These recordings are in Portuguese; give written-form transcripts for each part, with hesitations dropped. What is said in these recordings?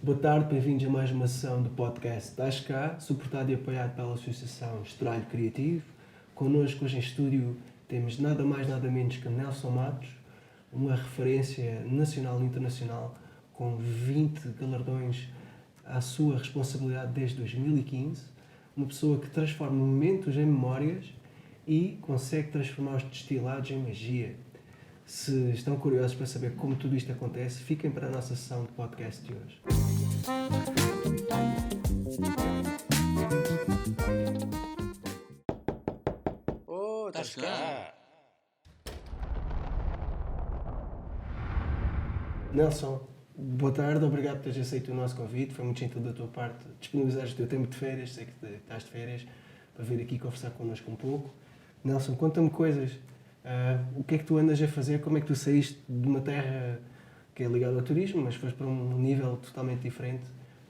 Boa tarde, bem-vindos a mais uma sessão do podcast Estás Cá, suportado e apoiado pela Associação Estralho Criativo. Connosco hoje em estúdio temos nada mais nada menos que Nelson Matos, uma referência nacional e internacional com 20 galardões à sua responsabilidade desde 2015, uma pessoa que transforma momentos em memórias e consegue transformar os destilados em magia. Se estão curiosos para saber como tudo isto acontece, fiquem para a nossa sessão de podcast de hoje. Oh, estás cá? Nelson, boa tarde, obrigado por teres aceito o nosso convite, foi muito gentil da tua parte disponibilizares o teu tempo de férias, sei que estás de férias, para vir aqui conversar connosco um pouco. Nelson, conta-me coisas, o que é que tu andas a fazer, como é que tu saíste de uma terra que é ligada ao turismo, mas foste para um nível totalmente diferente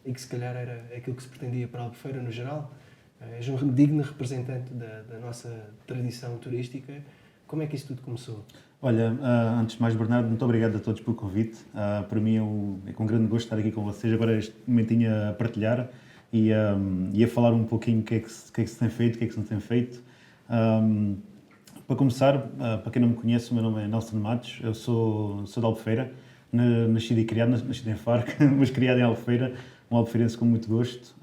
e que se calhar era aquilo que se pretendia para a Albufeira no geral. És um digno representante da nossa tradição turística. Como é que isso tudo começou? Olha, antes de mais, Bernardo, muito obrigado a todos pelo convite. Para mim é com grande gosto estar aqui com vocês, agora este momentinho a partilhar e a falar um pouquinho o que é que se tem feito, o que é que se não tem feito. Para começar, para quem não me conhece, o meu nome é Nelson Matos, eu sou de Albufeira, nascido e criado, nascido em Faro, mas criado em Albufeira, um albufeirense com muito gosto.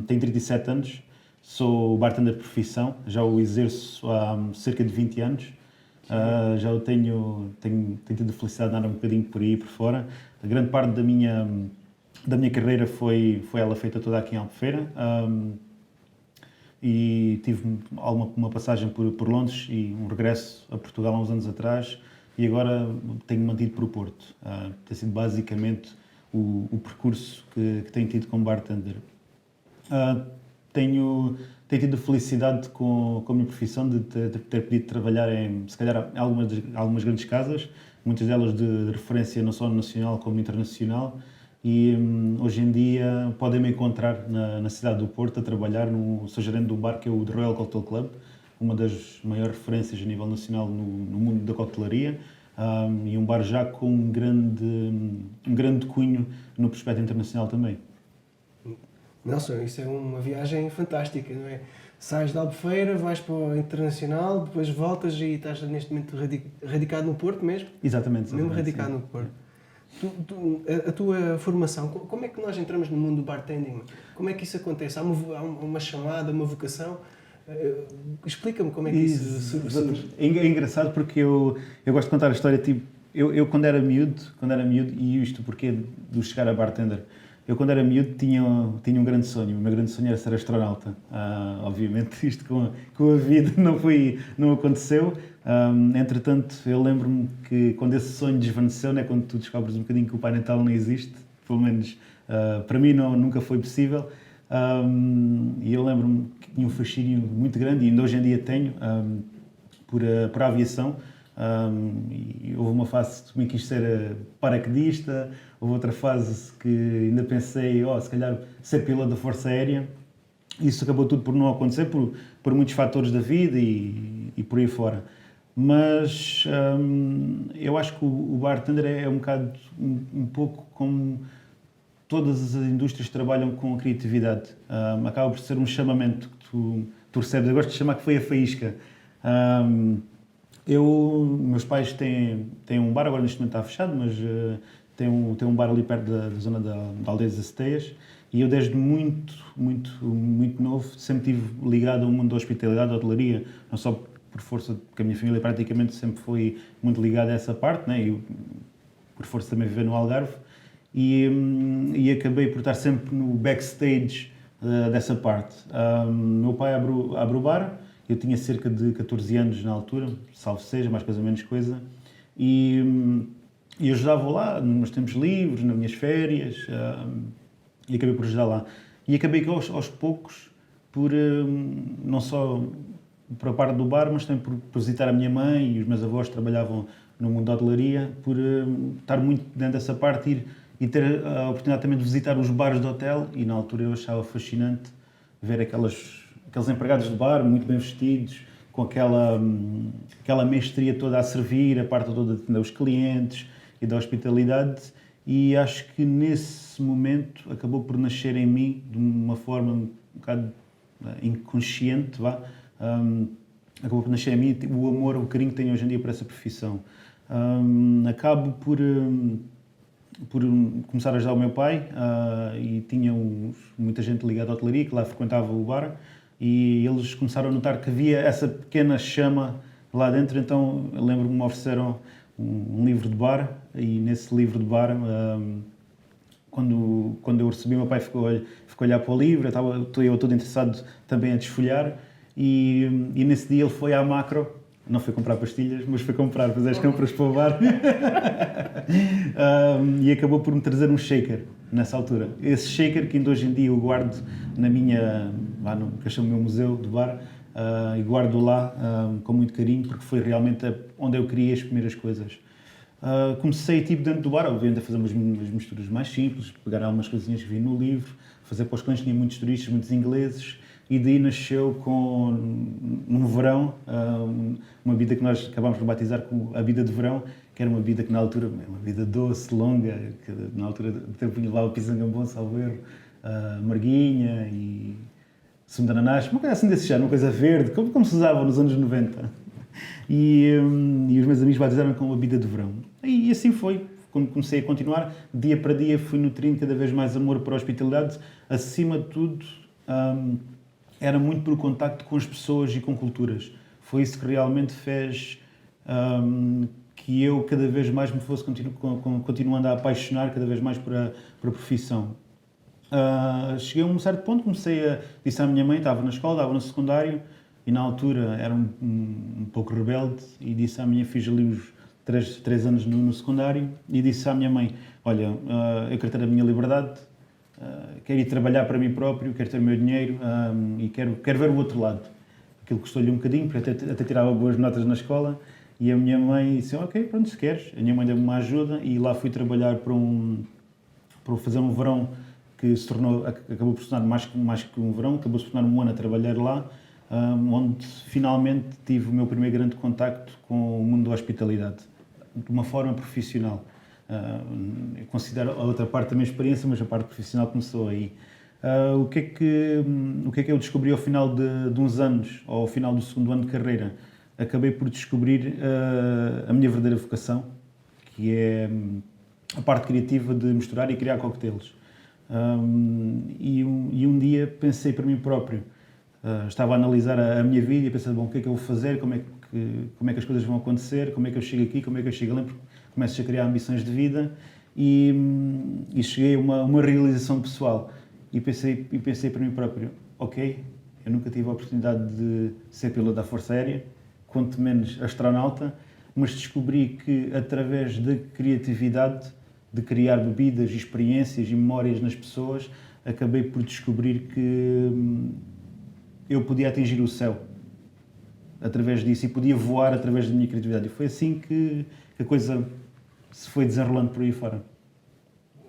Tenho 37 anos, sou bartender de profissão, já o exerço há cerca de 20 anos. Já eu tenho tido a felicidade de andar um bocadinho por aí, por fora. A grande parte da minha carreira foi ela feita toda aqui em Albufeira. E tive uma passagem por Londres e um regresso a Portugal há uns anos atrás e agora tenho mantido por o Porto. Tem sido basicamente o percurso que tenho tido como bartender. Tenho tido a felicidade com a minha profissão de ter podido trabalhar em, se calhar, algumas grandes casas, muitas delas de referência não só nacional como internacional, e hoje em dia podem-me encontrar na cidade do Porto a trabalhar sou gerente do bar que é o The Royal Cocktail Club, uma das maiores referências a nível nacional no mundo da coctelaria, e um bar já com um grande cunho no prospecto internacional também. Nelson, isso é uma viagem fantástica, não é? Sais da Albufeira, vais para o Internacional, depois voltas e estás neste momento radicado no Porto mesmo? Exatamente. Mesmo radicado no Porto. A tua formação, como é que nós entramos no mundo do bartending? Como é que isso acontece? Há uma chamada, uma vocação? Explica-me como é que isso surge. É engraçado porque eu gosto de contar a história, tipo, eu quando era miúdo, e isto porque de chegar a bartender, eu quando era miúdo tinha um grande sonho, o meu grande sonho era ser astronauta. Obviamente isto com a vida não aconteceu. Entretanto, eu lembro-me que quando esse sonho desvaneceu, né, quando tu descobres um bocadinho que o Pai Natal não existe, pelo menos para mim nunca foi possível, e eu lembro-me que tinha um fascínio muito grande, e ainda hoje em dia tenho, por a aviação. E houve uma fase que também quis ser paraquedista, houve outra fase que ainda pensei, se calhar ser piloto da Força Aérea. Isso acabou tudo por não acontecer, por muitos fatores da vida e por aí fora. Mas eu acho que o bartender é um bocado, um pouco como todas as indústrias que trabalham com a criatividade. Acaba por ser um chamamento que tu recebes. Eu gosto de chamar que foi a faísca. Meus pais têm um bar, agora neste momento está fechado, mas tem um bar ali perto da zona da Aldeia das Aceteias, e eu desde muito novo sempre estive ligado ao mundo da hospitalidade, da hotelaria, não só por força, porque a minha família praticamente sempre foi muito ligada a essa parte, né? E por força também viver no Algarve, e acabei por estar sempre no backstage dessa parte. Meu pai abre o bar. Eu tinha cerca de 14 anos na altura, salvo seja, mais coisa menos coisa, e ajudava lá nos tempos livres, nas minhas férias, e acabei por ajudar lá. E acabei aos poucos por, não só para a parte do bar, mas também por visitar a minha mãe, e os meus avós trabalhavam no mundo da hotelaria, por estar muito dentro dessa parte e ter a oportunidade também de visitar os bares do hotel, e na altura eu achava fascinante ver aqueles empregados de bar, muito bem vestidos, com aquela mestria toda a servir, a parte toda de atender os clientes e da hospitalidade, e acho que nesse momento acabou por nascer em mim de uma forma um bocado inconsciente, acabou por nascer em mim o amor, o carinho que tenho hoje em dia por essa profissão. Acabo por começar a ajudar o meu pai e tinha muita gente ligada à hotelaria que lá frequentava o bar e eles começaram a notar que havia essa pequena chama lá dentro, então eu lembro-me que me ofereceram um livro de bar e nesse livro de bar, quando eu o recebi, o meu pai ficou a olhar para o livro, eu todo interessado também a desfolhar e nesse dia ele foi à Macro, não foi comprar pastilhas, mas foi fazer as compras para o bar e acabou por me trazer um shaker nessa altura. Esse shaker que ainda hoje em dia eu guardo na minha, no que eu chamo o meu museu do bar, e guardo lá com muito carinho porque foi realmente onde eu queria as primeiras coisas. Comecei dentro do bar, obviamente a fazer umas misturas mais simples, pegar algumas coisinhas que vi no livro, fazer para os cães, tinha muitos turistas, muitos ingleses, e daí nasceu no verão, uma bebida que nós acabámos por batizar como a bebida de verão, que era uma bebida que na altura, uma bebida doce, longa, que na altura do tempo levava pisangambon, salvo erro, marguinha e sumo de ananás, uma coisa assim desse género, uma coisa verde, como se usava nos anos 90. E os meus amigos batizaram com a bebida de verão. E assim foi. Quando comecei a continuar, dia para dia fui nutrindo cada vez mais amor por hospitalidade. Acima de tudo, era muito pelo contacto com as pessoas e com culturas. Foi isso que realmente fez que eu cada vez mais me fosse continuando a apaixonar cada vez mais por a profissão. Cheguei a um certo ponto, disse à minha mãe, estava na escola, estava no secundário, e na altura era um pouco rebelde, e disse à minha filha ali uns 3 anos no secundário, e disse à minha mãe, olha, eu quero ter a minha liberdade, quero ir trabalhar para mim próprio, quero ter o meu dinheiro e quero ver o outro lado. Aquilo custou-lhe um bocadinho, porque até tirava boas notas na escola, e a minha mãe disse, ok, pronto, se queres. A minha mãe deu-me uma ajuda e lá fui trabalhar para fazer um verão que acabou por se tornar mais que um verão, acabou por se tornar um ano a trabalhar lá, onde finalmente tive o meu primeiro grande contacto com o mundo da hospitalidade, de uma forma profissional. Eu considero a outra parte da minha experiência, mas a parte profissional começou aí. O que é que eu descobri ao final de uns anos, ou ao final do segundo ano de carreira? Acabei por descobrir a minha verdadeira vocação, que é a parte criativa de misturar e criar coquetéis. E um dia pensei para mim próprio, estava a analisar a minha vida e pensei, bom, o que é que eu vou fazer, como é que as coisas vão acontecer, como é que eu chego aqui, como é que eu chego ali, porque começo a criar ambições de vida e cheguei a uma realização pessoal e pensei para mim próprio, ok, eu nunca tive a oportunidade de ser piloto da Força Aérea, quanto menos astronauta, mas descobri que através da criatividade, de criar bebidas, experiências e memórias nas pessoas, acabei por descobrir que eu podia atingir o céu através disso e podia voar através da minha criatividade. E foi assim que a coisa se foi desenrolando por aí fora.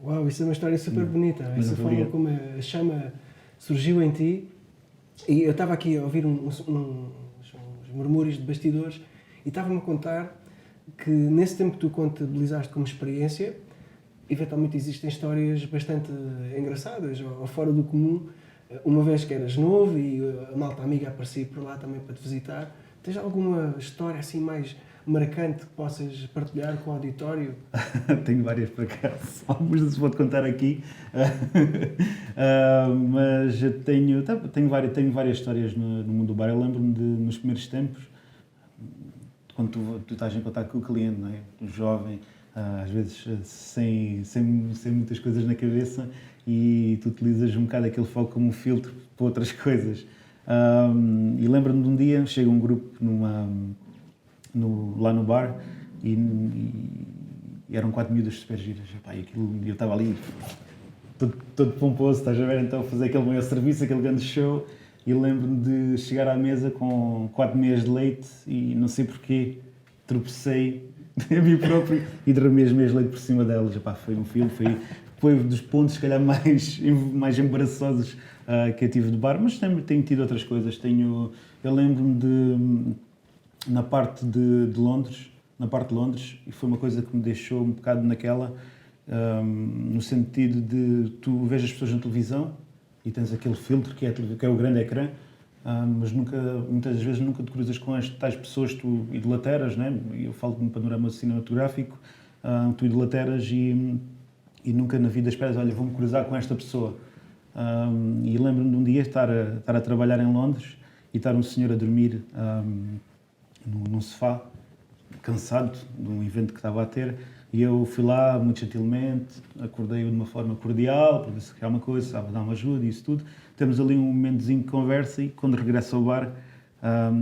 Uau, isso é uma história super bonita. Essa forma como a chama surgiu em ti. E eu estava aqui a ouvir uns murmúrios de bastidores e estava-me a contar que nesse tempo que tu contabilizaste como experiência, eventualmente existem histórias bastante engraçadas ou fora do comum. Uma vez que eras novo e a malta amiga aparecia por lá também para te visitar, tens alguma história assim mais marcante que possas partilhar com o auditório? Tenho várias por acaso, algumas vou-te contar aqui, mas tenho várias histórias no mundo do bar. Eu lembro-me nos primeiros tempos, quando tu estás em contato com o cliente, não é? O jovem, às vezes sem muitas coisas na cabeça, e tu utilizas um bocado aquele foco como um filtro para outras coisas. E lembro-me de um dia, chega um grupo lá no bar e eram 4 miúdas super giras. E eu estava ali todo pomposo, estás a ver? Então fazer aquele maior serviço, aquele grande show, e lembro-me de chegar à mesa com 4 meias de leite e não sei porquê, tropecei a mim próprio e derramei as meias de leite por cima delas. Foi um filme, foi dos pontos, se calhar, mais embaraçosos que eu tive de bar, mas também tenho tido outras coisas. Eu lembro-me na parte de Londres, e foi uma coisa que me deixou um bocado naquela. no sentido de tu vês as pessoas na televisão e tens aquele filtro que é o grande ecrã, mas muitas vezes nunca te cruzas com as tais pessoas que tu idolateras, né? Eu falo de um panorama cinematográfico, tu idolateras e nunca na vida esperas, olha, vou-me cruzar com esta pessoa. E lembro-me de um dia estar a trabalhar em Londres e estar um senhor a dormir num sofá, cansado de um evento que estava a ter, e eu fui lá muito gentilmente, acordei-o de uma forma cordial, para ver se queria uma coisa, se estava a dar uma ajuda e isso tudo. Temos ali um momentozinho de conversa e quando regresso ao bar,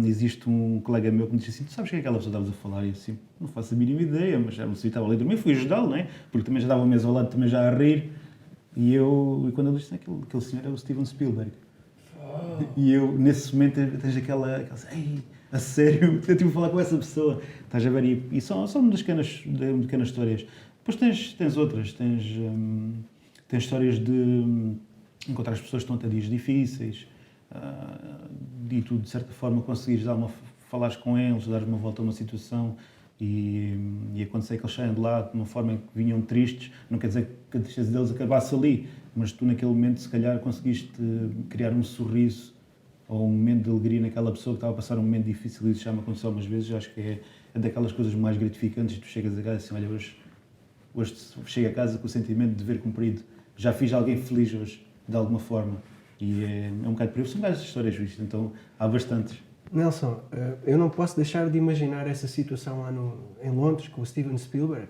existe um colega meu que me disse assim, tu sabes quem é aquela pessoa que estavas a falar? E eu assim, não faço a mínima ideia, mas era um senhor que estava ali a dormir, fui ajudá-lo, né? Porque também já dava uma mesa ao lado, também já a rir. E quando ele disse, aquele senhor é o Steven Spielberg. Oh. E eu, nesse momento, tens aquela ei, a sério, eu tive a falar com essa pessoa. Estás a ver? E são das pequenas histórias. Depois tens outras, tens histórias de encontrar as pessoas que estão a ter dias difíceis e tu, de certa forma, conseguires falares com eles, dares uma volta a uma situação e acontecer que eles saem de lá de uma forma em que vinham tristes. Não quer dizer que a tristeza deles acabasse ali, mas tu, naquele momento, se calhar, conseguiste criar um sorriso ou um momento de alegria naquela pessoa que estava a passar um momento difícil, e isso já me aconteceu algumas vezes. Acho que é daquelas coisas mais gratificantes. Tu chegas a casa assim, olha, hoje chego a casa com o sentimento de dever cumprido. Já fiz alguém feliz hoje, de alguma forma. E é um bocado por isso. São várias histórias vistas, então há bastantes. Nelson, eu não posso deixar de imaginar essa situação lá em Londres, com o Steven Spielberg.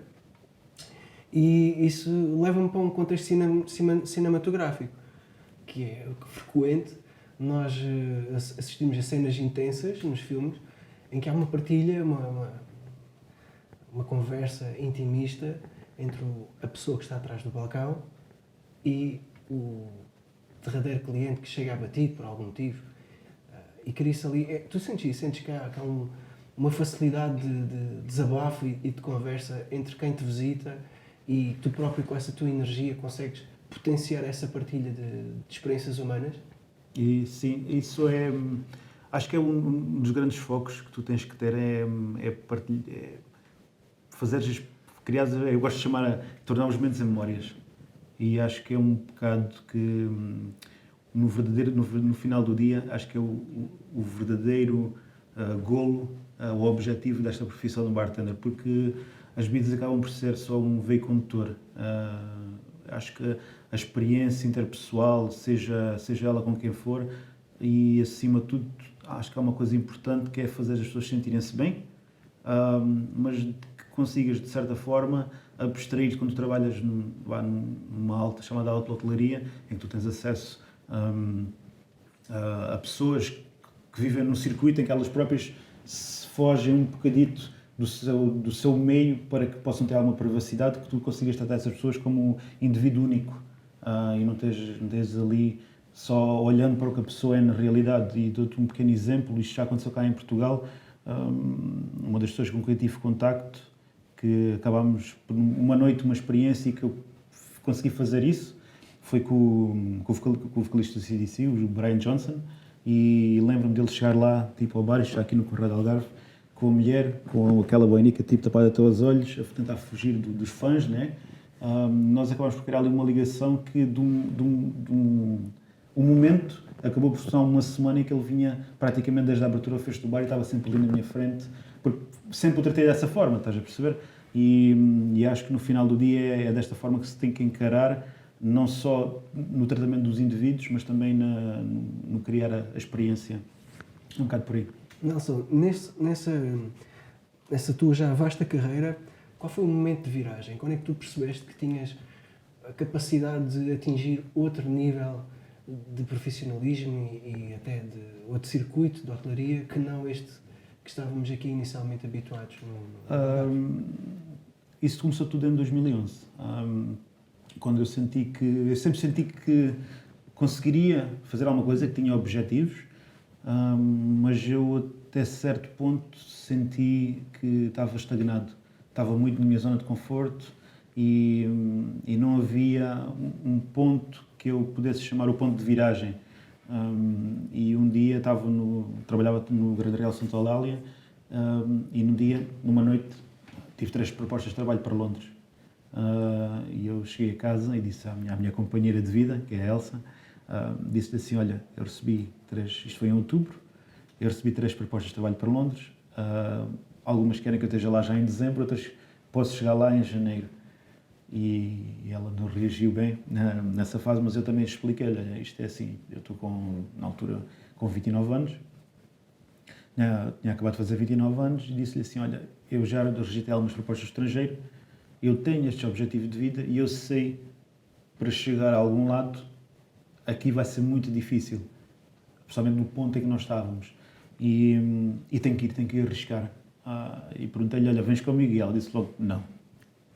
E isso leva-me para um contexto cinematográfico, que é frequente. Nós assistimos a cenas intensas nos filmes, em que há uma partilha, uma conversa intimista entre a pessoa que está atrás do balcão e o derradeiro cliente que chega abatido por algum motivo. E cria-se ali... Tu sentes que há uma facilidade de desabafo e de conversa entre quem te visita, e tu próprio, com essa tua energia, consegues potenciar essa partilha de experiências humanas? E sim, isso acho que é um dos grandes focos que tu tens que ter, criar, eu gosto de chamar, tornar os momentos em memórias. E acho que é um bocado que, no final do dia, acho que é o verdadeiro golo, o objetivo desta profissão do bartender, porque as bebidas acabam por ser só um veio condutor. Acho que a experiência interpessoal, seja ela com quem for, e acima de tudo, acho que há uma coisa importante, que é fazer as pessoas sentirem-se bem, mas que consigas, de certa forma, abstrair quando tu trabalhas numa chamada alta hotelaria, em que tu tens acesso a pessoas que vivem num circuito em que elas próprias se fogem um bocadito do seu meio para que possam ter alguma privacidade, que tu consigas tratar essas pessoas como um indivíduo único, e não tens ali só olhando para o que a pessoa é na realidade. E dou-te um pequeno exemplo, isto já aconteceu cá em Portugal. Uma das pessoas com quem tive contacto, que acabámos por uma noite, uma experiência, e que eu consegui fazer isso, foi com o vocalista do CDC, o Brian Johnson, e lembro-me dele chegar lá, tipo ao bar, já aqui no Correio de Algarve, com a mulher, com aquela boinica tipo tapada até aos olhos, a tentar fugir dos fãs, né? Nós acabámos por criar ali uma ligação que de um momento acabou por ser uma semana em que ele vinha praticamente desde a abertura ao fecho do bar e estava sempre ali na minha frente, porque sempre o tratei dessa forma, estás a perceber? E acho que no final do dia é desta forma que se tem que encarar, não só no tratamento dos indivíduos, mas também no criar a experiência. Um bocado por aí. Nelson, nessa tua já vasta carreira, qual foi o momento de viragem? Quando é que tu percebeste que tinhas a capacidade de atingir outro nível de profissionalismo e até de outro circuito de hotelaria que não este que estávamos aqui inicialmente habituados? Isso começou tudo em 2011, quando eu sempre senti que conseguiria fazer alguma coisa, que tinha objetivos, mas eu até certo ponto senti que estava estagnado, estava muito na minha zona de conforto e não havia um ponto que eu pudesse chamar o ponto de viragem. E um dia trabalhava no Grande Real Santa Eulália, e numa noite tive 3 propostas de trabalho para Londres, E eu cheguei a casa e disse à minha companheira de vida, que é a Elsa, disse-lhe assim, olha, eu recebi 3, isto foi em outubro, eu recebi 3 propostas de trabalho para Londres, algumas querem que eu esteja lá já em dezembro, outras posso chegar lá em janeiro. E ela não reagiu bem nessa fase, mas eu também expliquei-lhe, olha, isto é assim, eu estou na altura com 29 anos, tinha acabado de fazer 29 anos e disse-lhe assim, olha, eu já rejeitei algumas propostas do estrangeiro, eu tenho este objetivo de vida e eu sei, para chegar a algum lado, aqui vai ser muito difícil, principalmente no ponto em que nós estávamos, e tenho que ir arriscar. E perguntei-lhe, olha, vens comigo? E ela disse logo, não.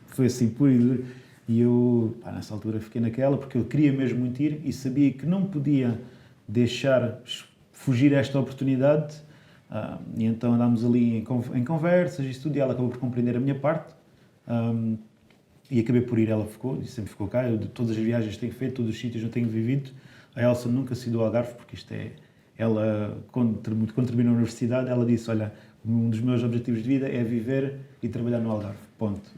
Foi assim, puro e duro. E eu, nessa altura, fiquei naquela, porque eu queria mesmo muito ir e sabia que não podia deixar fugir a esta oportunidade. E então andámos ali em conversas e tudo, e ela acabou por compreender a minha parte. E acabei por ir, ela ficou, e sempre ficou cá. Eu, de todas as viagens que tenho feito, todos os sítios onde tenho vivido, a Elsa nunca saiu do Algarve, porque isto é... Ela, quando terminou a universidade, ela disse, olha, um dos meus objetivos de vida é viver e trabalhar no Algarve, ponto.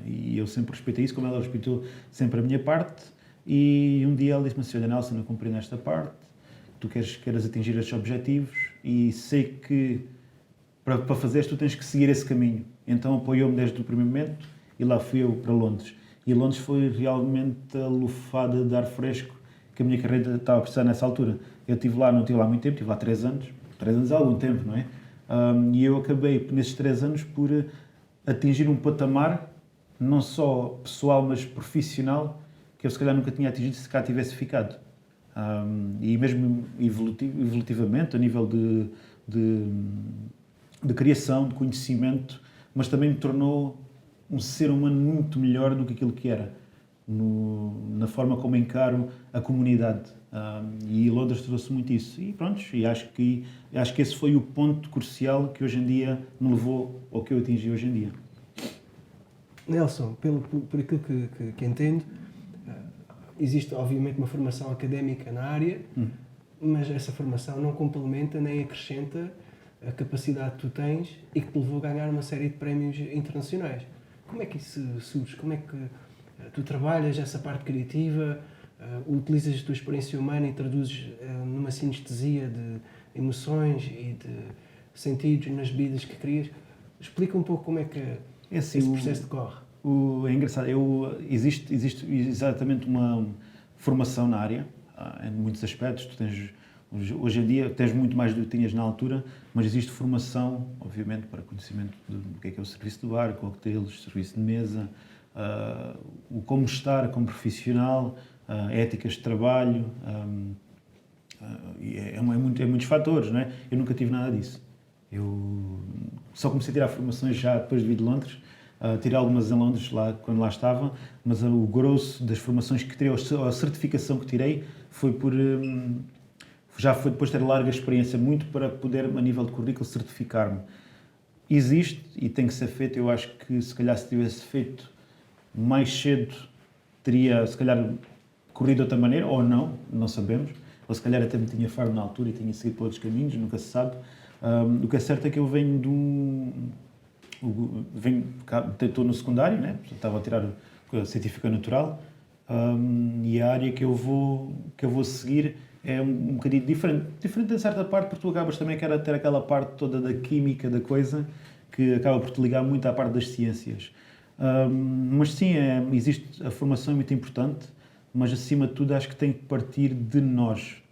E eu sempre respeitei isso, como ela respeitou sempre a minha parte. E um dia ela disse-me assim, olha, Nelson, eu compreendo esta parte, tu queres atingir estes objetivos e sei que para fazeres tu tens que seguir esse caminho. Então apoiou-me desde o primeiro momento e lá fui eu para Londres. E Londres foi realmente a lufada de ar fresco que a minha carreira estava a precisar nessa altura. Eu não estive lá muito tempo, estive lá 3 anos. 3 anos é algum tempo, não é? E eu acabei, nesses 3 anos, por atingir um patamar, não só pessoal, mas profissional, que eu se calhar nunca tinha atingido se cá tivesse ficado. E mesmo evolutivamente, a nível de criação, de conhecimento, mas também me tornou um ser humano muito melhor do que aquilo que era, na forma como encaro a comunidade. E Londres trouxe muito isso. E pronto, e acho que esse foi o ponto crucial que hoje em dia me levou ao que eu atingi hoje em dia. Nelson, por aquilo que entendo, existe obviamente uma formação académica na área, mas essa formação não complementa nem acrescenta a capacidade que tu tens e que te levou a ganhar uma série de prémios internacionais. Como é que isso surge? Como é que tu trabalhas essa parte criativa, utilizas a tua experiência humana e traduzes numa sinestesia de emoções e de sentidos nas bebidas que crias? Explica um pouco como é que esse processo decorre. É engraçado, existe exatamente uma formação na área, em muitos aspectos. Tu tens, hoje em dia tens muito mais do que tinhas na altura, mas existe formação, obviamente, para conhecimento do que é o serviço de bar, coquetéis, serviço de mesa, o como estar como profissional, éticas de trabalho, é muitos fatores, não é? Eu nunca tive nada disso. Eu só comecei a tirar formações já depois de vir de Londres. Tirei algumas em Londres, quando lá estava, mas o grosso das formações que tirei, a certificação que tirei, já foi depois de ter larga experiência, muito para poder, a nível de currículo, certificar-me. Existe e tem que ser feito. Eu acho que, se calhar, se tivesse feito mais cedo, teria, se calhar, corrido de outra maneira, ou não sabemos. Ou se calhar até me tinha fardo na altura e tinha seguido por outros caminhos, nunca se sabe. O que é certo é que eu venho estou no secundário, né? Estava a tirar a científica natural, e a área que eu vou seguir é um bocadinho diferente em certa parte, porque tu acabas também a ter aquela parte toda da química da coisa, que acaba por te ligar muito à parte das ciências. Mas sim, existe, a formação é muito importante, mas acima de tudo acho que tem que partir de nós.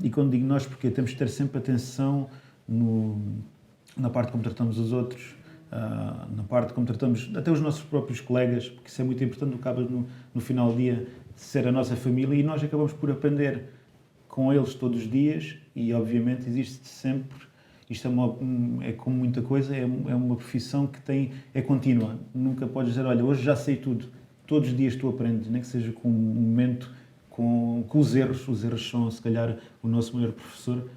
E quando digo nós, porque temos que ter sempre atenção na parte como tratamos os outros, na parte como tratamos até os nossos próprios colegas, porque isso é muito importante, acaba no final do dia de ser a nossa família, e nós acabamos por aprender com eles todos os dias. E obviamente existe sempre, isto é como muita coisa, é uma profissão que é contínua, nunca podes dizer, olha, hoje já sei tudo. Todos os dias tu aprendes, nem que seja com um momento, com os erros são se calhar o nosso maior professor,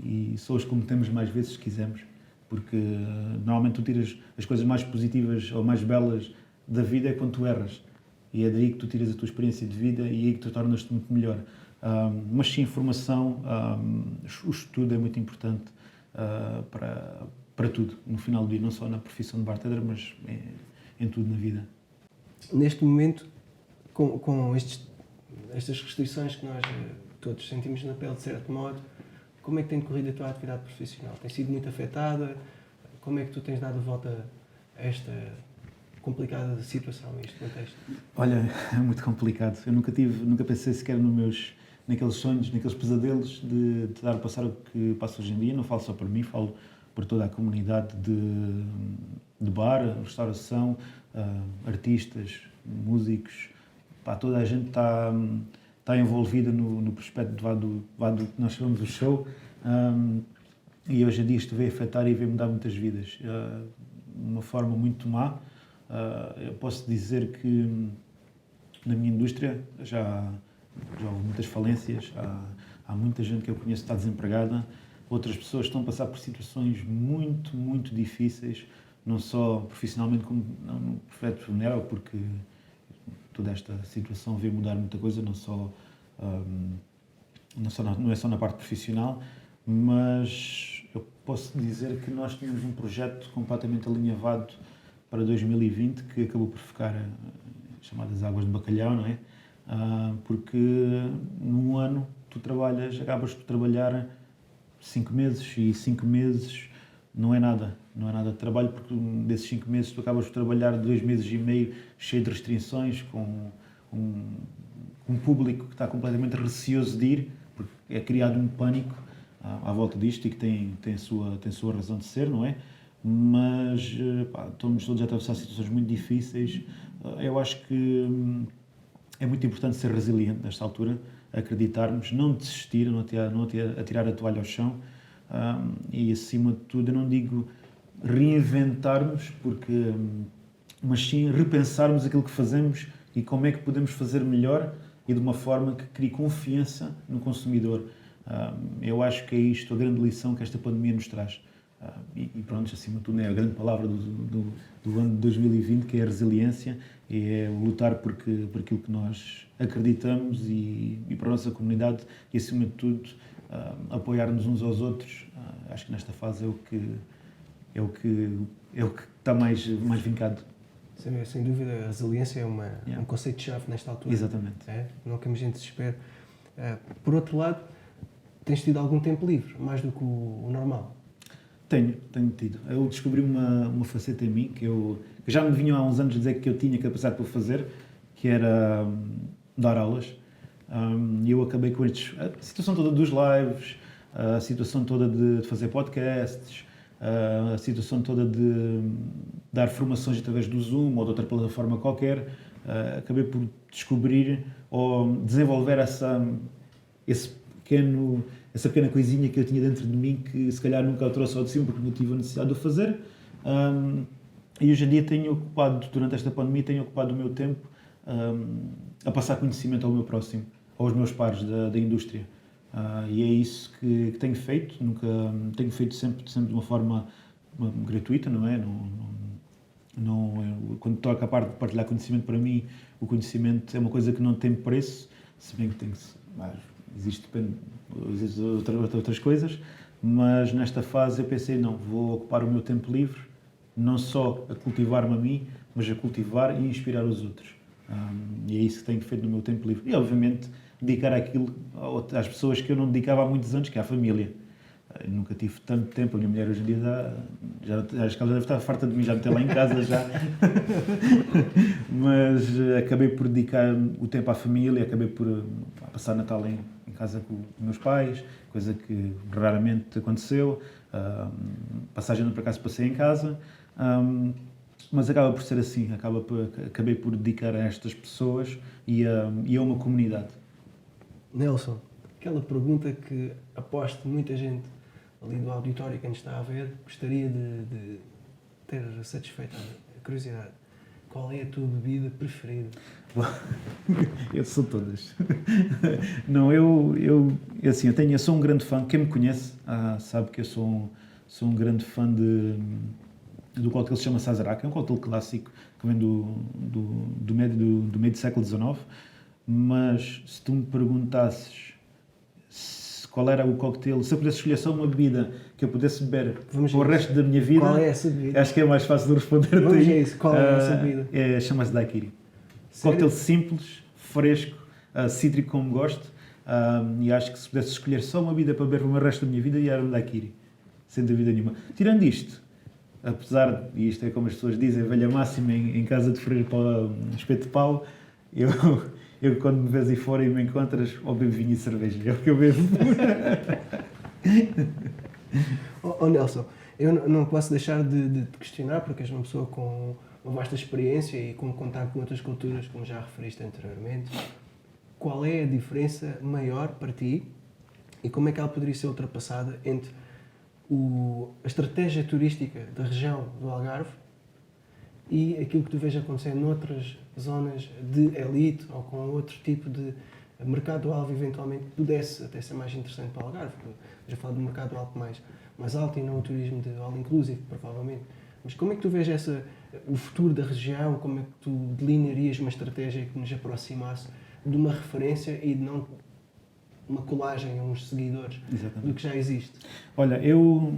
e são os que cometemos mais vezes se quisermos, porque normalmente tu tiras as coisas mais positivas ou mais belas da vida é quando tu erras, e é daí que tu tiras a tua experiência de vida e aí que tu tornas-te muito melhor. Mas sim, formação, o estudo é muito importante para tudo, no final do dia, não só na profissão de bartender, mas em tudo na vida. Neste momento, com estas restrições que nós todos sentimos na pele, de certo modo, como é que tem decorrido a tua atividade profissional? Tem sido muito afetada? Como é que tu tens dado volta a esta complicada situação, a este contexto? Olha, é muito complicado. Eu nunca pensei sequer naqueles sonhos, naqueles pesadelos de dar a passar o que passa hoje em dia. Não falo só por mim, falo por toda a comunidade de bar, restauração, artistas, músicos. Pá, toda a gente está envolvida no prospecto do que nós chamamos de show. E hoje em dia isto veio afetar e veio mudar muitas vidas. De uma forma muito má. Eu posso dizer que na minha indústria já houve muitas falências, há muita gente que eu conheço que está desempregada, outras pessoas estão a passar por situações muito, muito difíceis, não só profissionalmente como no projeto funeral, porque toda esta situação veio mudar muita coisa, não é só na parte profissional, mas eu posso dizer que nós tínhamos um projeto completamente alinhavado para 2020 que acabou por ficar chamadas águas de bacalhau, não é? Porque num ano acabas por trabalhar 5 meses e 5 meses não é nada de trabalho, porque desses 5 meses tu acabas por trabalhar 2 meses e meio cheio de restrições, com um público que está completamente receoso de ir, porque é criado um pânico à volta disto e que tem a sua razão de ser, não é? Mas estamos todos a atravessar situações muito difíceis. Eu acho que é muito importante ser resiliente nesta altura, acreditarmos, não desistir, não atirar a toalha ao chão e, acima de tudo, eu não digo reinventarmos, mas sim repensarmos aquilo que fazemos e como é que podemos fazer melhor e de uma forma que crie confiança no consumidor. Eu acho que é isto a grande lição que esta pandemia nos traz. E pronto, acima de tudo, é a grande palavra do ano de 2020, que é a resiliência, e é o lutar por aquilo que nós acreditamos e para a nossa comunidade e, acima de tudo, apoiar-nos uns aos outros. Acho que nesta fase é o que está mais vincado. Sem dúvida, a resiliência é um conceito-chave nesta altura. Exatamente. Não que a gente desespere. Por outro lado, tens tido algum tempo livre, mais do que o normal? Tenho tido. Eu descobri uma faceta em mim que já me vinham há uns anos dizer que eu tinha capacidade para fazer, que era dar aulas. E eu acabei com a situação toda dos lives, a situação toda de fazer podcasts, a situação toda de dar formações através do Zoom ou de outra plataforma qualquer. Acabei por descobrir ou desenvolver essa pequena coisinha que eu tinha dentro de mim, que se calhar nunca a trouxe ao de cima porque não tive a necessidade de o fazer. E hoje em dia durante esta pandemia, tenho ocupado o meu tempo a passar conhecimento ao meu próximo, aos meus pares da indústria. E é isso que tenho feito. Tenho feito sempre de uma forma gratuita, não é? Quando toca a parte de partilhar conhecimento, para mim, o conhecimento é uma coisa que não tem preço, se bem que existem outras coisas, mas nesta fase eu pensei, não, vou ocupar o meu tempo livre, não só a cultivar-me a mim, mas a cultivar e inspirar os outros. E é isso que tenho feito no meu tempo livre. E, obviamente, dedicar aquilo às pessoas que eu não dedicava há muitos anos, que é a família. Eu nunca tive tanto tempo. A minha mulher hoje em dia acho que ela deve estar farta de mim, já me ter lá em casa já. Mas acabei por dedicar o tempo à família, acabei por passar Natal em casa com meus pais, coisa que raramente aconteceu. Passagem por acaso passei em casa. Mas acaba por ser assim, acabei por dedicar a estas pessoas e a uma comunidade. Nelson, aquela pergunta que aposto muita gente ali do auditório que nos está a ver gostaria de ter satisfeito a curiosidade. Qual é a tua bebida preferida? Eu sou todas. Não, eu sou um grande fã. Quem me conhece sabe que eu sou um grande fã do coquetel que se chama Sazerac. É um coquetel clássico que vem do meio do século XIX. Mas se tu me perguntasses qual era o cocktail, se eu pudesse escolher só uma bebida que eu pudesse beber Vamos o ver resto da minha vida, Qual é essa bebida? acho que é mais fácil de responder. Vamos a isso. Qual é essa bebida? Chama-se daiquiri. Sério? Cocktail simples, fresco, cítrico como gosto, e acho que se pudesse escolher só uma bebida para beber o resto da minha vida, ia era um daiquiri, sem dúvida nenhuma. Tirando isto, apesar, e isto é como as pessoas dizem, velha máxima em casa de freire para um espeto de pau, eu quando me vês aí fora e me encontras, ou bebo vinho e cerveja, é o que eu bebo. Nelson, eu não posso deixar de te questionar, porque és uma pessoa com uma vasta experiência e com contato com outras culturas, como já referiste anteriormente. Qual é a diferença maior para ti e como é que ela poderia ser ultrapassada entre a estratégia turística da região do Algarve e aquilo que tu vês acontecer noutras zonas de elite ou com outro tipo de mercado-alvo eventualmente pudesse até ser mais interessante para o Algarve? Já falo do mercado-alvo mais alto e não o turismo de all-inclusive, provavelmente. Mas como é que tu vês o futuro da região? Como é que tu delinearias uma estratégia que nos aproximasse de uma referência e de não uma colagem a uns seguidores Exatamente. do que já existe? Olha, eu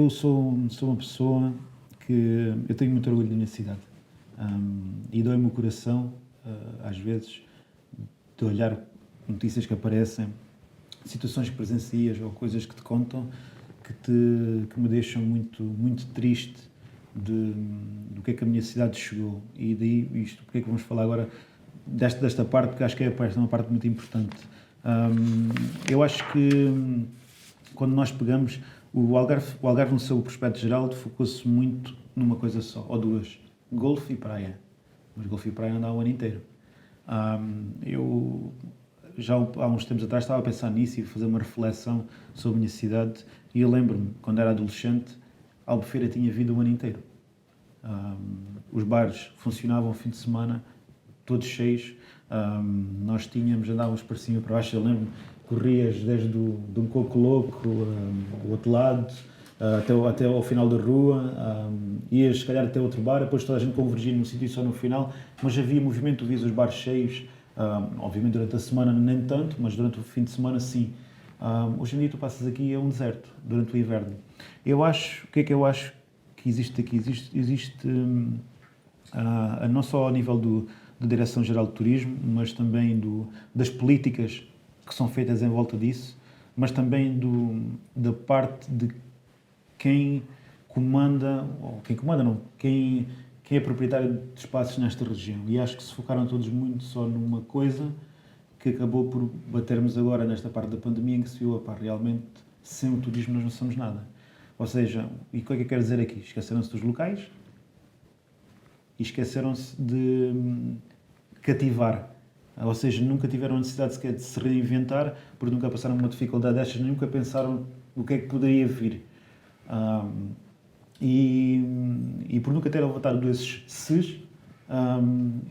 sou uma pessoa que eu tenho muito orgulho da minha cidade, e dói-me o coração, às vezes, de olhar notícias que aparecem, situações que presencias ou coisas que te contam que me deixam muito, muito triste do que é que a minha cidade chegou. E daí isto, porque é que vamos falar agora desta parte, porque acho que é uma parte muito importante. Eu acho que quando nós pegamos o Algarve no seu prospecto geral focou-se muito numa coisa só, ou duas, golfe e praia. Mas golfe e praia anda o ano inteiro. Eu já há uns tempos atrás estava a pensar nisso e fazer uma reflexão sobre a minha cidade, e eu lembro-me, quando era adolescente, a Albufeira tinha vida o ano inteiro. Os bares funcionavam ao fim de semana, todos cheios. Nós andávamos para cima e para baixo. Eu lembro, corrias desde um Coco Louco, o outro lado, até ao final da rua, ias se calhar até outro bar, depois toda a gente convergia num sítio só no final, mas havia movimento, vias os bares cheios, obviamente durante a semana nem tanto, mas durante o fim de semana sim. Hoje em dia tu passas aqui, é um deserto, durante o inverno. O que é que eu acho que existe aqui? Existe não só ao nível da Direção-Geral de Turismo, mas também das políticas que são feitas em volta disso, mas também da parte de quem comanda, ou quem comanda não, quem é proprietário de espaços nesta região. E acho que se focaram todos muito só numa coisa que acabou por batermos agora nesta parte da pandemia, em que se viu, realmente, sem o turismo nós não somos nada. Ou seja, e o que é que eu quero dizer aqui? Esqueceram-se dos locais e esqueceram-se de cativar. Ou seja, nunca tiveram a necessidade sequer de se reinventar, porque nunca passaram uma dificuldade destas, nunca pensaram o que é que poderia vir. E por nunca ter levantado desses ses,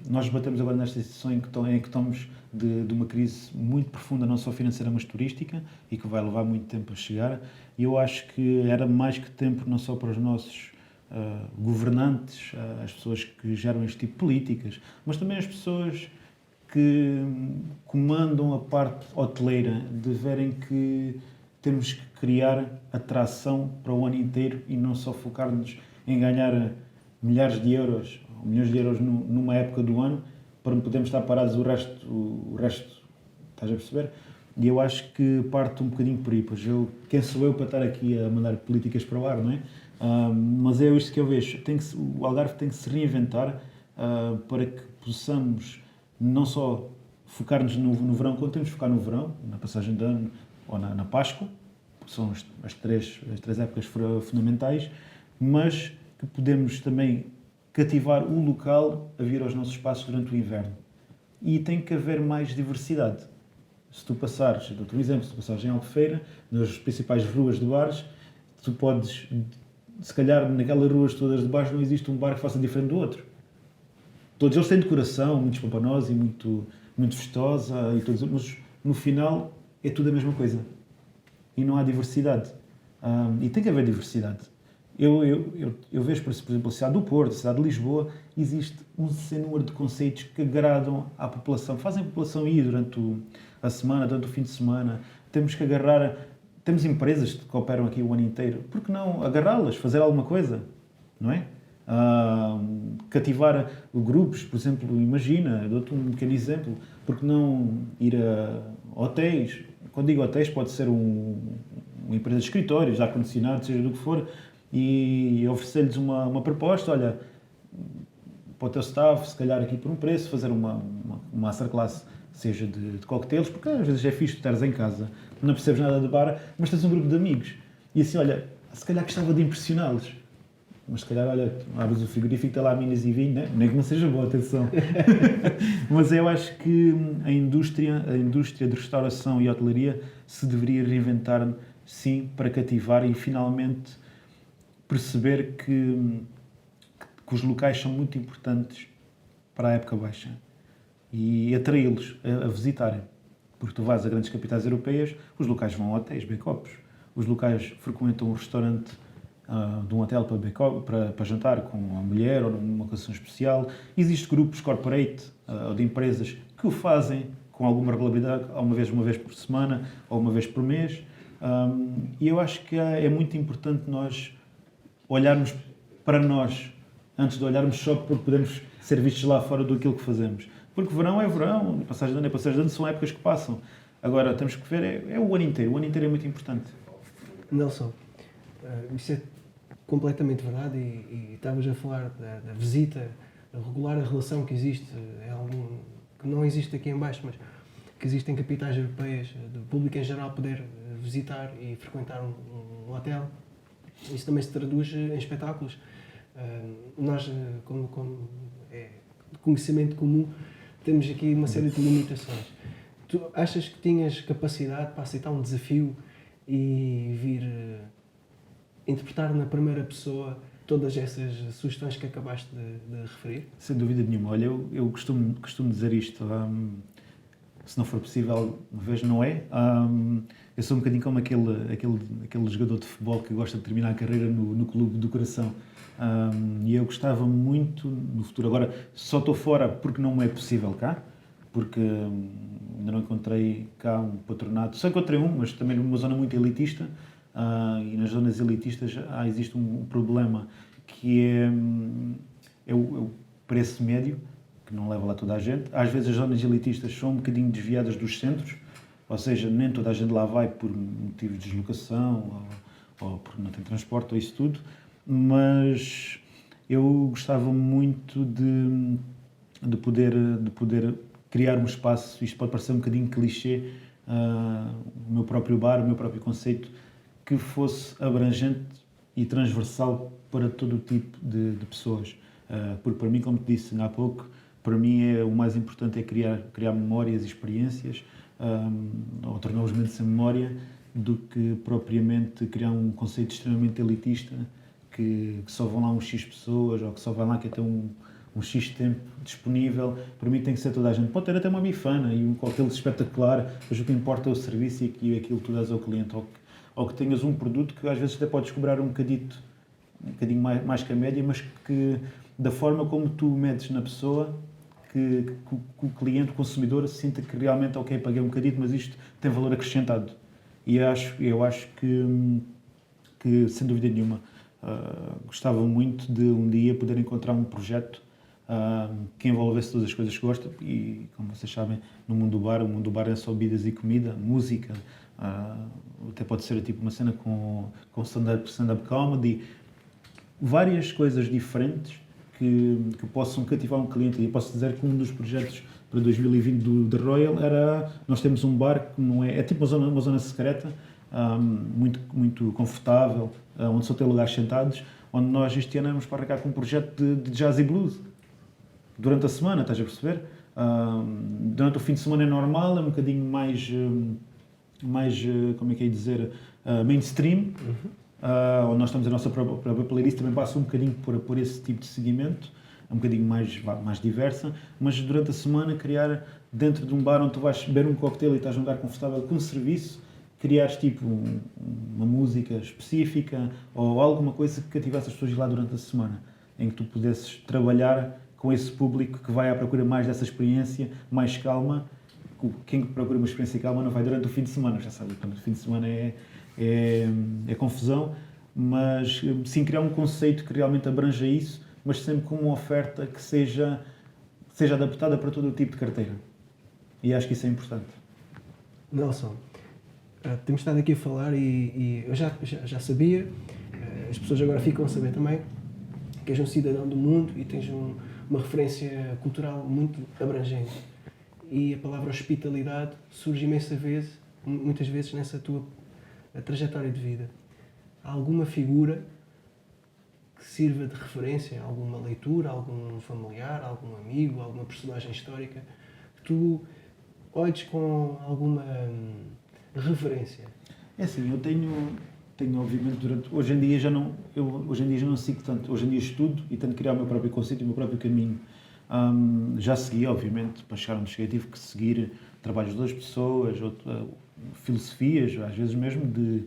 nós batemos agora nesta situação em que estamos de uma crise muito profunda, não só financeira, mas turística, e que vai levar muito tempo a chegar. E eu acho que era mais que tempo, não só para os nossos governantes, as pessoas que geram este tipo de políticas, mas também as pessoas que comandam a parte hoteleira, de verem que temos que criar atração para o ano inteiro e não só focar-nos em ganhar milhares de euros, ou milhões de euros numa época do ano, para podermos estar parados o resto, estás a perceber? E eu acho que parte um bocadinho por aí, pois quem sou eu para estar aqui a mandar políticas para o ar, não é? Mas é isto que eu vejo, o Algarve tem que se reinventar para que possamos não só focar-nos no verão, quando temos que focar no verão, na passagem de ano ou na Páscoa, que são as três épocas fundamentais, mas que podemos também cativar o local a vir aos nossos espaços durante o inverno. E tem que haver mais diversidade. Se tu passares, dou-te um exemplo, se tu passares em Albufeira, nas principais ruas de bares, tu podes, se calhar naquelas ruas todas de baixo não existe um bar que faça diferente do outro. Todos eles têm decoração, muito espampanosa e muito vistosa, mas no final é tudo a mesma coisa. E não há diversidade. E tem que haver diversidade. Eu vejo, por exemplo, a cidade do Porto, a cidade de Lisboa, existe um sem número de conceitos que agradam à população, fazem a população ir durante a semana, durante o fim de semana. Temos que agarrar, temos empresas que cooperam aqui o ano inteiro, por que não agarrá-las, fazer alguma coisa, não é? Cativar grupos, por exemplo, imagina, dou-te um pequeno exemplo, por que não ir a hotéis? Quando digo hotéis, pode ser uma empresa de escritórios, de ar-condicionado, seja do que for, e oferecer-lhes uma proposta, olha, para o teu staff, se calhar aqui por um preço, fazer uma masterclass, seja de cocktails, porque às vezes é fixe tu estares em casa, não percebes nada de bar, mas tens um grupo de amigos, e assim, olha, se calhar gostava de impressioná-los, mas se calhar, olha, abres o frigorífico, está lá minas e vinho, né? Nem que não seja boa, atenção. Mas eu acho que a indústria de restauração e hotelaria se deveria reinventar, sim, para cativar e finalmente perceber que os locais são muito importantes para a época baixa e atraí-los a visitarem. Porque tu vais a grandes capitais europeias, os locais vão a hotéis, backups. Os locais frequentam um restaurante de um hotel para jantar com uma mulher ou numa ocasião especial. Existem grupos corporate ou de empresas que o fazem com alguma regularidade, uma vez por semana ou uma vez por mês. E eu acho que é muito importante nós olharmos para nós antes de olharmos só porque podemos ser vistos lá fora do aquilo que fazemos. Porque verão é verão, passagem de ano é passagem de ano, são épocas que passam. Agora, temos que ver, é o ano inteiro é muito importante. Nelson, isso é completamente verdade e estavas a falar da visita, a regular a relação que existe, é algo que não existe aqui em baixo, mas que existe em capitais europeias, do público em geral poder visitar e frequentar um hotel. Isso também se traduz em espetáculos. Nós, como é de conhecimento comum, temos aqui uma série de limitações. Tu achas que tinhas capacidade para aceitar um desafio e vir interpretar na primeira pessoa todas essas sugestões que acabaste de referir? Sem dúvida nenhuma. Olha, eu costumo dizer isto. Se não for possível, uma vez não é. Eu sou um bocadinho como aquele jogador de futebol que gosta de terminar a carreira no clube do coração. E eu gostava muito no futuro. Agora, só estou fora porque não é possível cá, porque ainda não encontrei cá um patronato. Só encontrei mas também numa zona muito elitista. E nas zonas elitistas existe um problema que é o preço médio, que não leva lá toda a gente. Às vezes as zonas elitistas são um bocadinho desviadas dos centros, ou seja, nem toda a gente lá vai por motivos de deslocação ou porque não tem transporte ou isso tudo, mas eu gostava muito de poder criar um espaço, isto pode parecer um bocadinho clichê, o meu próprio bar, o meu próprio conceito, que fosse abrangente e transversal para todo o tipo de pessoas. Porque para mim, como te disse há pouco, para mim o mais importante é criar memórias e experiências, ou tornar os momentos em memória, do que propriamente criar um conceito extremamente elitista, que só vão lá uns X pessoas, ou que só vai lá que até um X tempo disponível. Para mim tem que ser toda a gente. Pode ter até uma bifana e um coquetel espetacular, mas o que importa é o serviço e aquilo que tu dás ao cliente, ou que tenhas um produto que às vezes até podes cobrar um bocadinho mais que a média, mas que da forma como tu medes na pessoa, que o cliente, o consumidor, se sinta que realmente, ok, paguei um bocadinho, mas isto tem valor acrescentado. E eu acho que sem dúvida nenhuma, gostava muito de um dia poder encontrar um projeto que envolvesse todas as coisas que gosto. E, como vocês sabem, o mundo do bar é só bebidas e comida, música, até pode ser tipo uma cena com stand-up comedy, várias coisas diferentes que possam cativar um cliente. E posso dizer que um dos projetos para 2020 do The Royal era, nós temos um bar que não é tipo uma zona secreta, muito, muito confortável, onde só tem lugares sentados, onde nós este ano vamos para cá com um projeto de jazz e blues durante a semana, estás a perceber? Durante o fim de semana é normal, é um bocadinho mais como é que é dizer, mainstream, onde nós temos a nossa própria playlist, também passa um bocadinho por esse tipo de seguimento, um bocadinho mais diversa, mas durante a semana criar dentro de um bar onde tu vais beber um cocktail e estás num lugar confortável com serviço, criares tipo uma música específica ou alguma coisa que cativesse as pessoas lá durante a semana, em que tu pudesses trabalhar com esse público que vai à procura mais dessa experiência, mais calma. Quem procura uma experiência calma não vai durante o fim de semana, já sabe, o fim de semana é confusão, mas sim criar um conceito que realmente abranja isso, mas sempre com uma oferta que seja adaptada para todo o tipo de carteira. E acho que isso é importante. Nelson, temos estado aqui a falar e eu já sabia, as pessoas agora ficam a saber também, que és um cidadão do mundo e tens uma referência cultural muito abrangente. E a palavra hospitalidade surge muitas vezes nessa tua trajetória de vida. Há alguma figura que sirva de referência, alguma leitura, algum familiar, algum amigo, alguma personagem histórica, que tu olhes com alguma reverência? É assim, eu tenho obviamente hoje em dia já não sigo tanto, hoje em dia estudo e tento criar o meu próprio conceito e o meu próprio caminho. Já segui, obviamente, para chegar onde cheguei tive que seguir trabalhos de outras pessoas, filosofias, às vezes mesmo de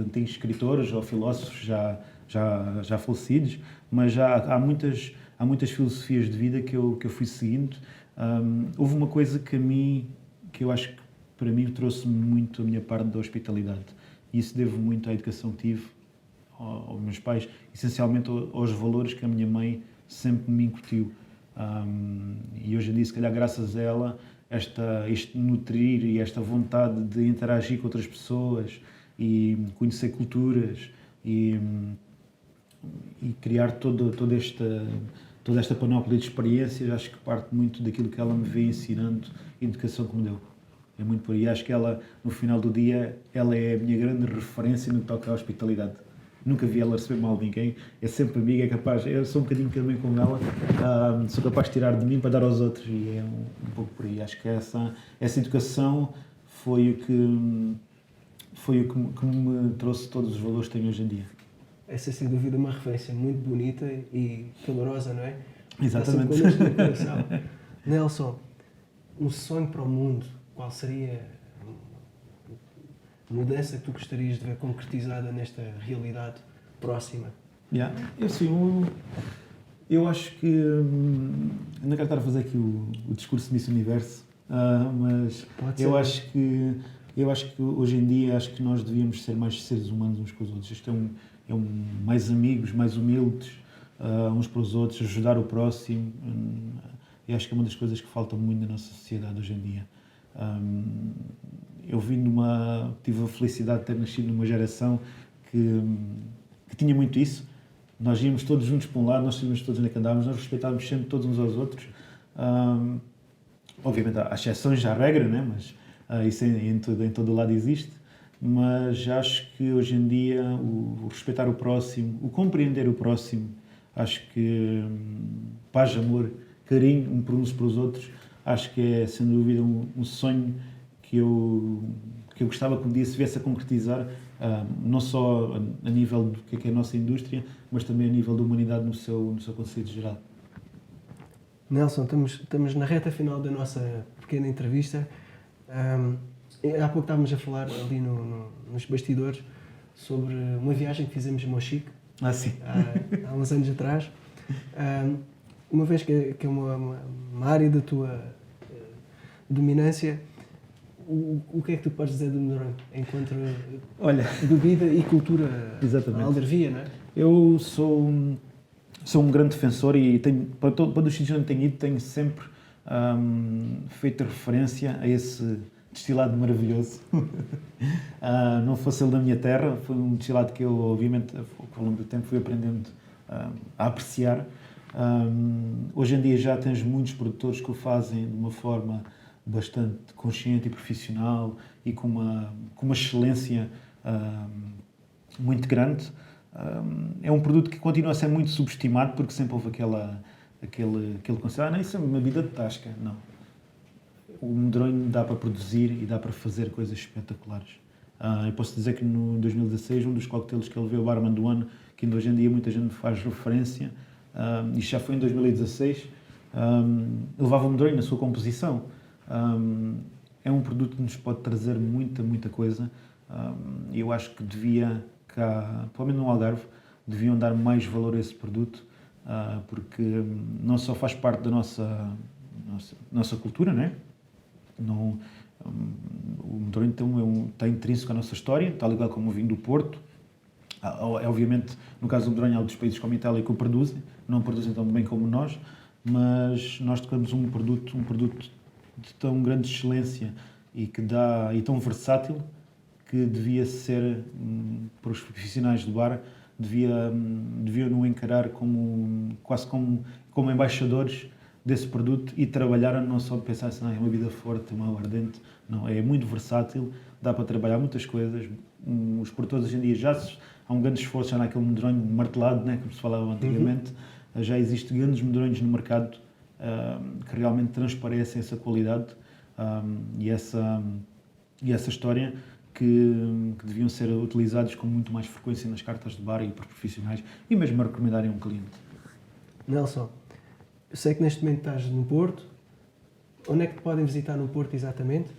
antigos escritores ou filósofos já falecidos, mas há muitas filosofias de vida que eu fui seguindo. Houve uma coisa que eu acho que para mim trouxe muito a minha parte da hospitalidade. E isso devo muito à educação que tive, aos meus pais, essencialmente aos valores que a minha mãe sempre me incutiu. E hoje em dia, se calhar, graças a ela, este nutrir e esta vontade de interagir com outras pessoas e conhecer culturas e criar toda esta panóplia de experiências, acho que parte muito daquilo que ela me veio ensinando, a educação que me deu. É muito por aí. Acho que ela, no final do dia, ela é a minha grande referência no que toca à hospitalidade. Nunca vi ela receber mal de ninguém, é sempre amiga, é capaz, eu sou um bocadinho também com ela, sou capaz de tirar de mim para dar aos outros e é um pouco por aí. Acho que essa educação foi o que me trouxe todos os valores que tenho hoje em dia. Essa é sem dúvida uma referência muito bonita e calorosa, não é? Exatamente. Está sempre connosco no coração. Nelson, um sonho para o mundo, qual seria a mudança que tu gostarias de ver concretizada nesta realidade próxima? Eu acho que não quero estar a fazer aqui o discurso Miss Universo, mas eu acho que hoje em dia acho que nós devíamos ser mais seres humanos uns com os outros. Isto mais amigos, mais humildes uns para os outros, ajudar o próximo. Eu acho que é uma das coisas que falta muito na nossa sociedade hoje em dia. Eu tive a felicidade de ter nascido numa geração que tinha muito isso. Nós íamos todos juntos para um lado, nós sabíamos todos onde é que andávamos, nós respeitávamos sempre todos uns aos outros. Obviamente há exceções à regra, né? Mas isso em todo o lado existe. Mas acho que hoje em dia o respeitar o próximo, o compreender o próximo, acho que paz, amor, carinho uns para os outros, acho que é sem dúvida um sonho que eu gostava que um dia se viesse a concretizar, não só a nível do que é a nossa indústria, mas também a nível da humanidade no seu conceito geral. Nelson, estamos na reta final da nossa pequena entrevista. Há pouco estávamos a falar ali nos bastidores sobre uma viagem que fizemos em Mochique, Sim. há uns anos atrás. Uma vez que é uma área da tua dominância, o que é que tu podes dizer do Medronho enquanto bebida e cultura algarvia, não é? Eu sou um grande defensor e para todos os sítios onde tenho ido, tenho sempre feito referência a esse destilado maravilhoso. Não fosse ele da minha terra, foi um destilado que eu, obviamente, ao longo do tempo fui aprendendo a apreciar. Hoje em dia já tens muitos produtores que o fazem de uma forma bastante consciente e profissional e com uma excelência muito grande. É um produto que continua a ser muito subestimado porque sempre houve aquele conceito, não, isso é uma vida de tasca. Não. O medronho dá para produzir e dá para fazer coisas espetaculares. Eu posso dizer que no 2016, um dos coquetelos que ele veio, o Barman do Ano, que ainda hoje em dia muita gente faz referência, isto já foi em 2016, levava o medronho na sua composição. é um produto que nos pode trazer muita coisa. Eu acho que devia, cá, pelo menos no Algarve, deviam dar mais valor a esse produto, porque não só faz parte da nossa cultura, né? Não, o medronho está intrínseco à nossa história, tal igual como o vinho do Porto. Obviamente, no caso do medronho, há outros países como a Itália que o produzem, não produzem tão bem como nós, mas nós temos um produto de tão grande excelência e tão versátil que devia ser, para os profissionais do bar, deviam encarar quase como embaixadores desse produto e trabalhar, não só pensar assim, é uma bebida forte, uma aguardente. Não, é muito versátil, dá para trabalhar muitas coisas. Os produtores hoje em dia há um grande esforço já naquele medronho martelado, né, como se falava antigamente. Já existem grandes medronhos no mercado que realmente transparecem essa qualidade e essa história que deviam ser utilizados com muito mais frequência nas cartas de bar e por profissionais e mesmo a recomendarem a um cliente. Nelson, eu sei que neste momento estás no Porto. Onde é que te podem visitar no Porto exatamente?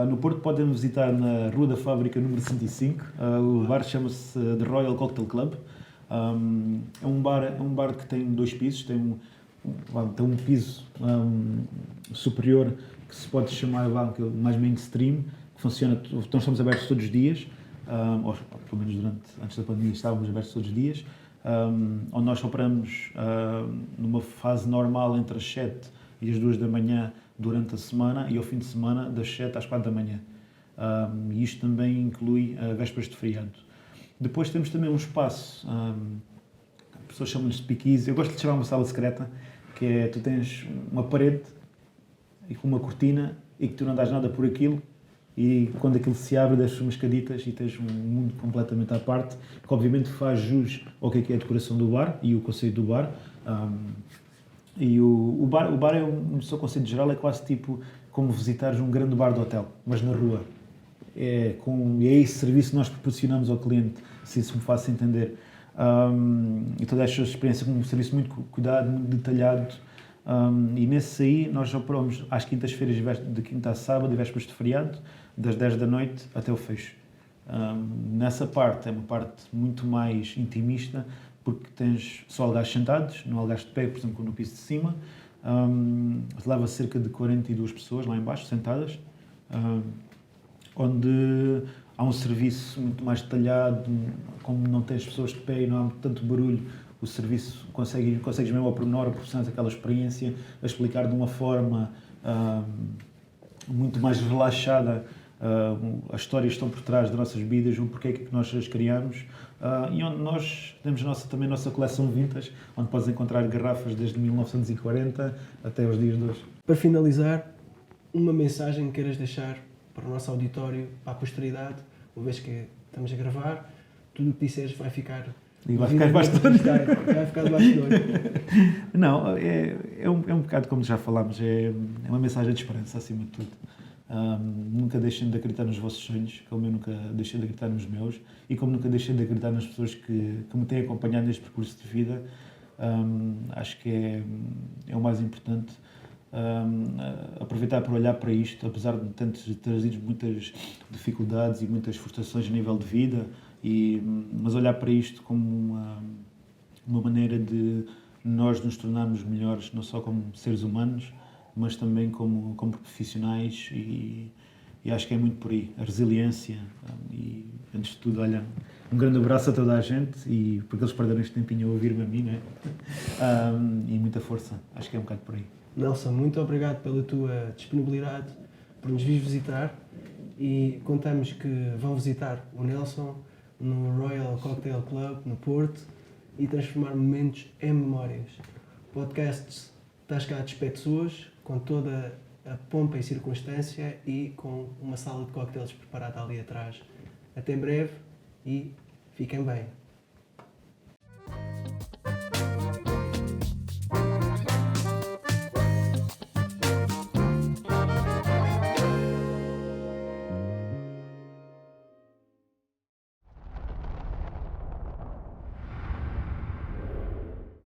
No Porto podem visitar na Rua da Fábrica, número 105. O bar chama-se The Royal Cocktail Club. É um bar que tem 2 pisos. Tem um piso superior que se pode chamar mais mainstream, que funciona, então estamos abertos todos os dias, ou pelo menos antes da pandemia estávamos abertos todos os dias, onde nós operamos numa fase normal entre as 7 e as 2 da manhã durante a semana e ao fim de semana das 7 às 4 da manhã. E isto também inclui vésperas de feriado. Depois temos também um espaço, as pessoas chamam-lhe speakeasy, eu gosto de chamar uma sala secreta, que é, tu tens uma parede e com uma cortina e que tu não dás nada por aquilo e quando aquilo se abre deixas umas caditas e tens um mundo completamente à parte, que obviamente faz jus ao que é a decoração do bar e o conceito do bar. E o bar é no seu conceito geral, é quase tipo como visitares um grande bar de hotel, mas na rua. É esse serviço que nós proporcionamos ao cliente, se isso me faz entender. Então deixo a experiência com um serviço muito cuidado, muito detalhado. E nesse aí nós operamos às quintas-feiras, de quinta a sábado e vésperas de feriado, das 10 da noite até o fecho. Nessa parte é uma parte muito mais intimista, porque tens só algares sentados, não algares de pé, por exemplo, no piso de cima. Leva cerca de 42 pessoas lá em baixo, sentadas, onde há um serviço muito mais detalhado, como não tens pessoas de pé e não há tanto barulho, o serviço consegues mesmo ao pormenor proporcionar aquela experiência, a explicar de uma forma muito mais relaxada as histórias que estão por trás das nossas bebidas, o porquê que nós as criamos, e onde nós temos também a nossa coleção vintage, onde podes encontrar garrafas desde 1940 até os dias de hoje. Para finalizar, uma mensagem que queiras deixar para o nosso auditório, para a posteridade, uma vez que estamos a gravar, tudo o que disseres vai ficar... E vai ficar debaixo do olho. Vai ficar debaixo do olho. Não, é um bocado como já falámos, é uma mensagem de esperança acima de tudo. Nunca deixem de acreditar nos vossos sonhos, como eu nunca deixei de acreditar nos meus e como nunca deixei de acreditar nas pessoas que me têm acompanhado neste percurso de vida. Acho que é o mais importante. Aproveitar para olhar para isto, apesar de termos trazido muitas dificuldades e muitas frustrações a nível de vida, mas olhar para isto como uma maneira de nós nos tornarmos melhores, não só como seres humanos, mas também como profissionais, e acho que é muito por aí, a resiliência. E antes de tudo, olha, um grande abraço a toda a gente, e porque eles perderam este tempinho a ouvir-me a mim, né? E muita força, acho que é um bocado por aí. Nelson, muito obrigado pela tua disponibilidade, por nos vir visitar, e contamos que vão visitar o Nelson no Royal Cocktail Club, no Porto, e transformar momentos em memórias. Podcasts Tascados Pessoas, com toda a pompa e circunstância e com uma sala de cocktails preparada ali atrás. Até em breve e fiquem bem.